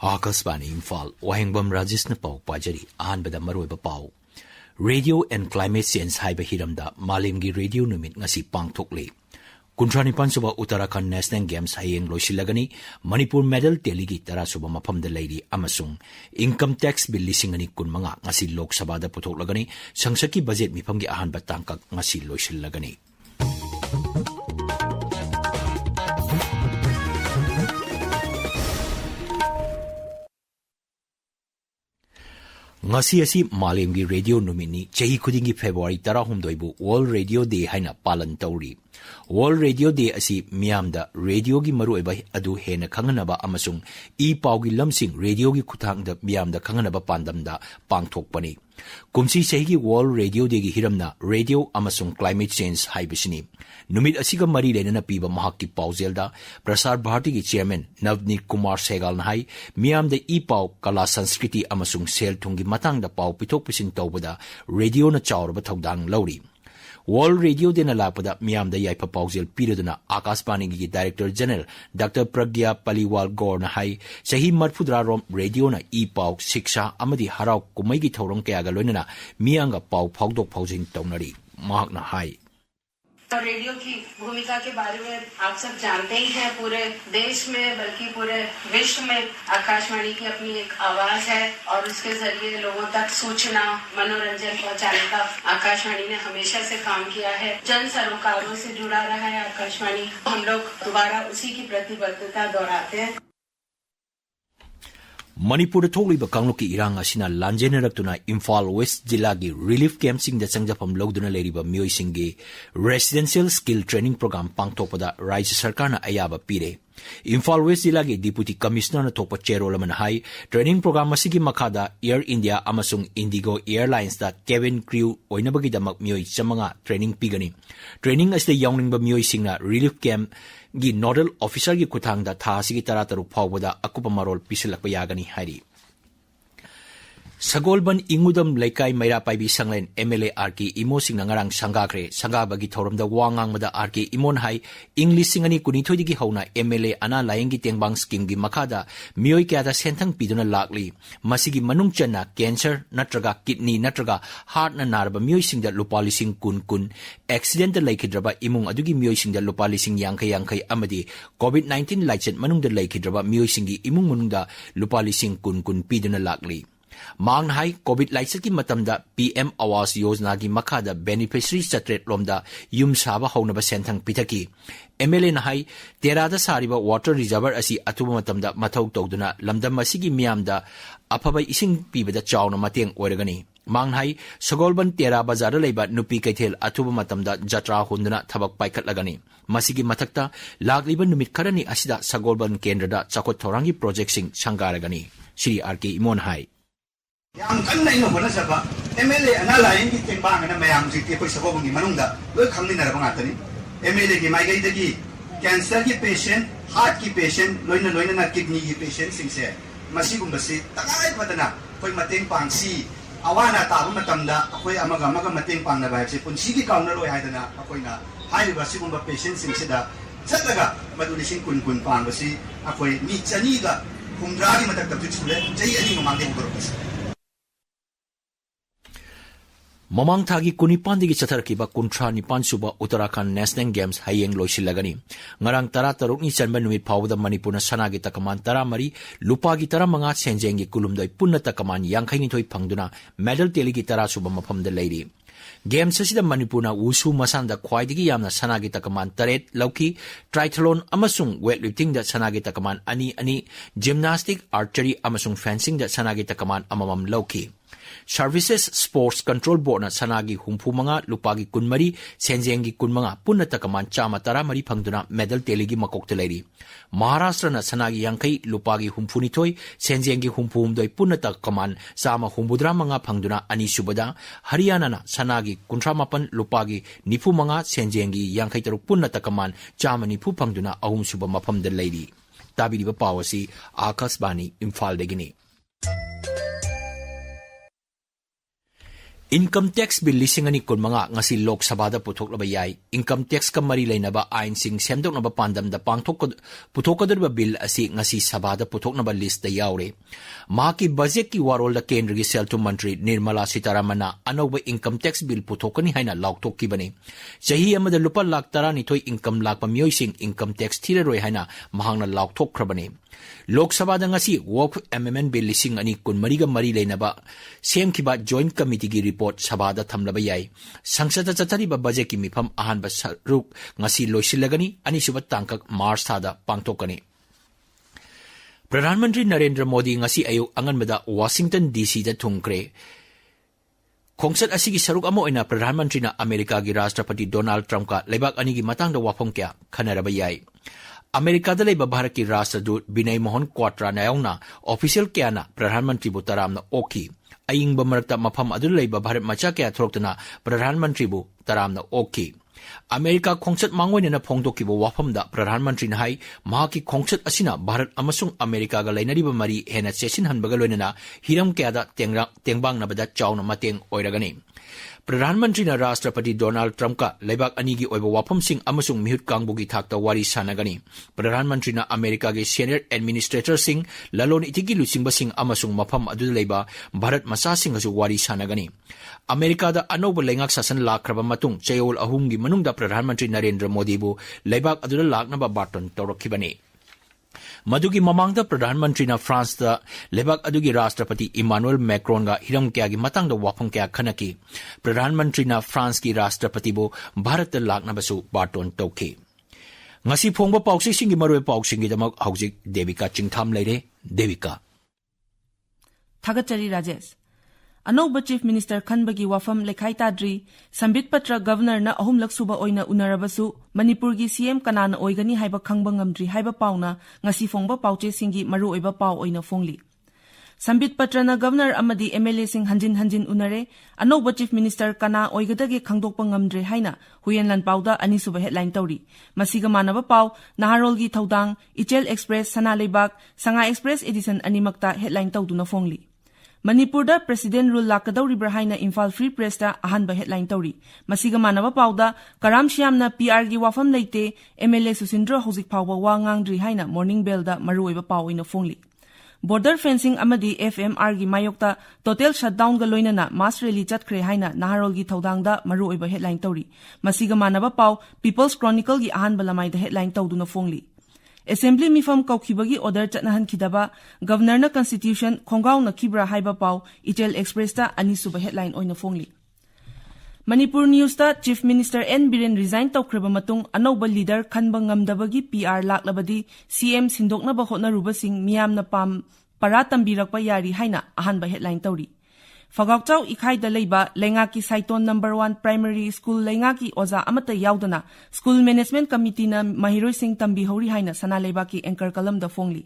Akasbani Imphal Wahengbam Rajeshna Pau Pajari Ahanbada Maroiba Pau Radio and Climate Change Haiba Hiramda Malimgi Radio Numit Ngasi Pangthokle Kuntrani Pansuba Uttarakhand National Games Hayeng Loisilagani Manipur Medal Teligi Tarasuba Mapamda Lady Amasung Income Tax Bill Lisingani Kunmanga Ngasi Lok Sabada Putoklagani Sangsaki Budget Mipamgi Ahanba Tangkak Ngasi Loisilagani Ngasi asi Malimgi Radio Numini Chahi Khudingi February 12 bu World Radio Day haina palan tawri World Radio Day asi miyamda radio gi maruiba adu hena khanganaba amasung I paugi lamsing radio gi khuthangda miyamda khanganaba pandamda pangthokpani kumsi chahi World Radio Day gi hiramna radio amasung climate change haibisini numit asiga mari lenana piba mahakki pauzelda Prasar Bharati gi chairman Navneet Kumar Sehgal na hai miyamda I pau kala sanskriti amasung sel thungi matangda pau pitok pisin tawbada radio na chawraba thodang lauri World Radio Day na lapada miyamda yaipa pauzel piraduna Akashbani gi Director General Dr. Pragya Paliwal Gaur na hai sahi marfudra rom radio na I pau shiksha amadi harau kumai gi thorong kaya ga loinana miyanga pau phawdok phawjing tawnari mahak na hai तो radio की भूमिका के बारे में आप सब जानते ही हैं पूरे देश में बल्कि पूरे विश्व में आकाशवाणी की अपनी एक आवाज है और उसके जरिए लोगों तक सूचना मनोरंजन पहुंचाने का आकाशवाणी ने हमेशा से काम किया है जन सरोकारों से जुड़ा रहा है आकाशवाणी हम लोग दोबारा उसी की प्रतिबद्धता दोहराते हैं Manipur thokliba kangluki irang asina lanjenarakuna Imphal West Jilla gi relief camp sing da changjapam logduna leriba mioi singi residential skill training program pangthopada Rajya Sarkar na ayaba pire Imphal West Jilla gi Deputy Commissioner na thokpa chairolaman hai training program asigi makhada Air India amasung Indigo Airlines da cabin crew oinabagi damak mioi chamanga training pigani training asida yawningba mioi singna relief camp gi nodal officer gi kuthangda tha sigi tarataru phawbada akupa marol pisilakpa yagani hari Sagolban ingudam laikai maira paibi sanglen MLA RK Imo sing nangarang sangakre sangabagi thoramda wangang mada RK Imon hai English singani kunithoi digi hauna MLA ana layengi tengbang scheme gi makhada mioi kya da senthang piduna lakli masigi manung channa cancer natraga kidney natraga heart na narba mioi singda lupali sing kun accident laikhidraba imung adugi mioi singda lupali sing yankai amadi COVID-19 laichet manungda laikhidraba mioi singi imung manungda lupali sing kun piduna lakli Mang hai COVID laichet ki matamda PM Awas Yojana gi makhada beneficiary chatret lomda yum saba haunaba senthang pithaki MLA na hai terada sariba water reservoir asi atuba matamda mathau tawduna lamdam asigi miyamda aphaba ising pibada chawna mateng oiragani mang hai Sagolban Tera Bazar leiba nupi kaithel atuba matamda jatra hunduna thabak paikhat lagani masigi mathakta lagliba numit kharani asida Sagolban Kendrada chakot thorangi project sing sangaragani Shri RK Imon hai Yang kan na ino bona saba MLA ana lain ki tengbang na mayam si ti ko sa ko ngi manungda loi khangni na rabang atani MLA ki mai gai dagi cancer ki patient heart ki patient loina na kidney ki patient sing se masi gum basi tagai padana koi mateng pang si awana ta bu matamda akoi amaga mateng pang na ba se punsi ki kauna loi haidana akoi na hai basi gum ba patient sing se da chatlaga maduli sing kun pang basi akoi ni chani ga humdragi matak tabju chule jai ani mamang de buro basi Mamang thagi kunipandigi chatharkiba kuntra nipan suba Uttarakhand National Games hayeng loisilagani ngarang tara taruk ni chanba numit phawda Manipur na sanagi takaman tara mari lupagi tara manga senjengi kulumdoi punna takaman yangkhaini thoi phangduna medal teligi tara suba maphamda leiri Games asida Manipur na wushu masanda khwaidigi yamna sanagi takaman taret lauki triathlon amasung weightlifting da sanagi takaman ani gymnastic archery amasung fencing da sanagi takaman amamam lauki Services Sports Control Board na sanagi humpu mga lupagi kunmari senjengi kun mga punna takaman chama tara mari phangduna medal teligi makok teleri Maharashtra na sanagi yangkai lupagi humpu nitoy senjengi humpu humdoi punna takaman sama humbudra mga phangduna ani subada Haryana na sanagi kuntramapan lupagi nipu mga senjengi yangkai taruk punna takaman chama nipu phangduna ahum suba mafam de leiri tabi diba pawasi Akashbani Imphal degini Income tax bill lising ani kun mga ngasi Lok Sabha da puthok laba yai income tax ka mari leinaba ain sing semdok naba pandam da pangthok puthok kadurba bill asi ngasi Sabha da puthok naba list da yaure ma ki budget ki warol da kendra gi sel to mantri Nirmala Sitaramana anoba income tax bill puthokani haina laukthok ki bane chahi amada lupa lakh tara ni thoi income lak pa myoi sing income tax thira roi haina mahangna laukthok khrabane Lok Sabha da ngasi work amendment bill lising ani kun mari ga mari leinaba sem ki ba joint committee gi report Sabha da thamlaba yai sangsad da chathari ba budget ki mifam ahan ba saruk ngasi loisilagani ani suba tangkak March tha da pangtokani Pradhan Mantri Narendra Modi ngasi ayuk angan bada Washington DC da thungkre Khongsat asigi saruk amo ina Pradhan Mantri na America gi Rashtrapati Donald Trump ka lebak ani gi matang da wafong kya khanaraba yai America da leba Bharat ki Rashtradoot Binay Mohan Quatra na yauna official kya na Pradhan Mantri bu taram na oki aying ba marakta mafam adu leba Bharat macha kya throktana Pradhan Mantri bu taram na oki America khongsat mangwai na phongdok ki bo wafam da Pradhan Mantri na hai ma ki khongsat asina Bharat amasung America ga lainari ba mari hena chesin han baga loina hiram kya da tengbang na bada chawna mateng oiragani Pradhan Mantri na Rashtrapati Donald Trump ka lebak ani gi oiba wafam sing amasung mihut kangbu gi thakta wari sanagani Pradhan Mantri na America gi senior administrator sing lalon itigi lusing basing amasung mafam adu leba Bharat masa sing asu wari sanagani America da anoba lengak sasan lakraba matung chayol ahum gi manung da Pradhan Mantri Narendra Modi bu lebak adu lakna ba baton torokhibani Madugi mamangda Pradhan Mantri na France da lebak adugi Rashtrapati Emmanuel Macron ga hiram kya gi matang da wafang kya khanaki Pradhan Mantri na France ki Rashtrapati bo Bharat da lakna basu baton tokhi ngasi phongba pausi singi marwe pausi gi damak haujik Devika Chingtham leire Devika Thagachari Rajesh Anoba Chief Minister Khanbagi wafam lekhai tadri Sambit Patra Governor na ahum laksuba oina unarabasu Manipur gi CM kanana oigani haiba khangba ngamdri haiba pauna ngasi phongba pauche singi maru oiba pau oina phongli Sambit Patra na Governor amadi MLA sing hanjin unare Anoba Chief Minister kana oigadagi khangdokpa ngamdre haina Huyenlan pauda ani suba headline tawri masiga manaba pau Naharol gi thodang Ichel Express Sanalebak Sanga Express edition animakta headline tawduna phongli Manipur da President rule lakadauri brahaina Imphal Free Press da ahanba headline tawri masiga manaba pauda Karam Shyam na PR gi wafam leite MLA Susindra Hozik phawba wa ngangdri haina Morning Bell da maruoiba pawina phongli Border fencing amadi FMR gi mayokta total shutdown ga loinana mass rally chatkre haina Naharol gi thodang da maruoiba headline tawri masiga manaba paw People's Chronicle gi ahanba lamai da headline tawduna phongli Assembly mifam kaukibagi order chatnahan khidaba Governor na Constitution khongau na khibra haiba pau Itel Express ta ani suba headline oina phongli Manipur News ta Chief Minister N Biren resign tawkreba matung anoba leader khanba ngamdabagi PR laklabadi CM sindokna ba hotna rubasing miyamna pam para tambirakpa yari haina ahanba headline tawri Fagakchau ikhai da leiba lengaki Saiton number 1 primary school lengaki oza amata yaudana school management committee na mahiroi sing tambi hori haina sana leiba ki anchor kalam da phongli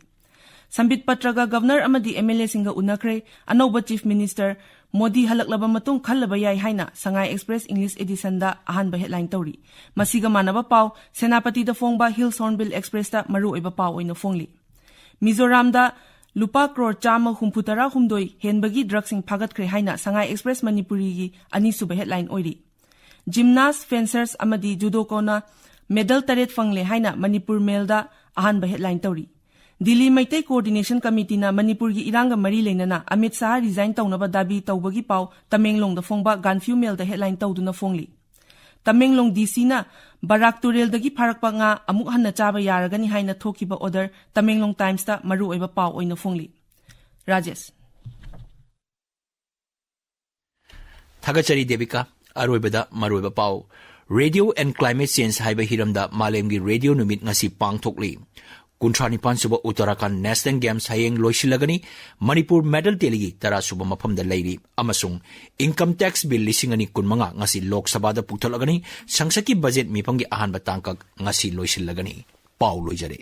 Sambit Patraga Governor amadi MLA singa unakre anoba Chief Minister Modi halaklaba matung khallaba yai haina Sangai Express English edition da ahanba headline tawri masiga manaba paw Senapati da phongba Hills Hornbill Express da maru oiba paw oina phongli Mizoram da Lupa crore chama humputara humdoi henbagi drugsing phagat kre haina Sangai Express Manipuri gi ani suba headline oiri Gymnast fencers amadi judo kona medal taret fangle haina Manipur Mail da ahanba headline tawri Delhi Maitai Coordination Committee na Manipur gi iranga mari leinana Amit Shah resign tawnaba dabi tawbagi paw Tamenglong da phongba Ganfu Mail da headline tawduna phongli Tamenglong DC na Barak Turel dagi pharakpa nga amuk hanna chaba yaragani haina thokiba order Tamenglong Times ta maru oiba paw oina phongli Rajesh Thagachari Devika aroibada maroiba paw Radio and Climate Change haiba hiramda malemgi radio numit ngasi pangthokli Kuntranipan suba Uttarakhand National Games hayeng loisilagani Manipur medal teligi tara suba maphamda leiri amasung income tax bill lisingani kunmanga ngasi Lok Sabha da puktholagani sangsaki budget mipamgi ahanba tangkak ngasi loisilagani paw loijare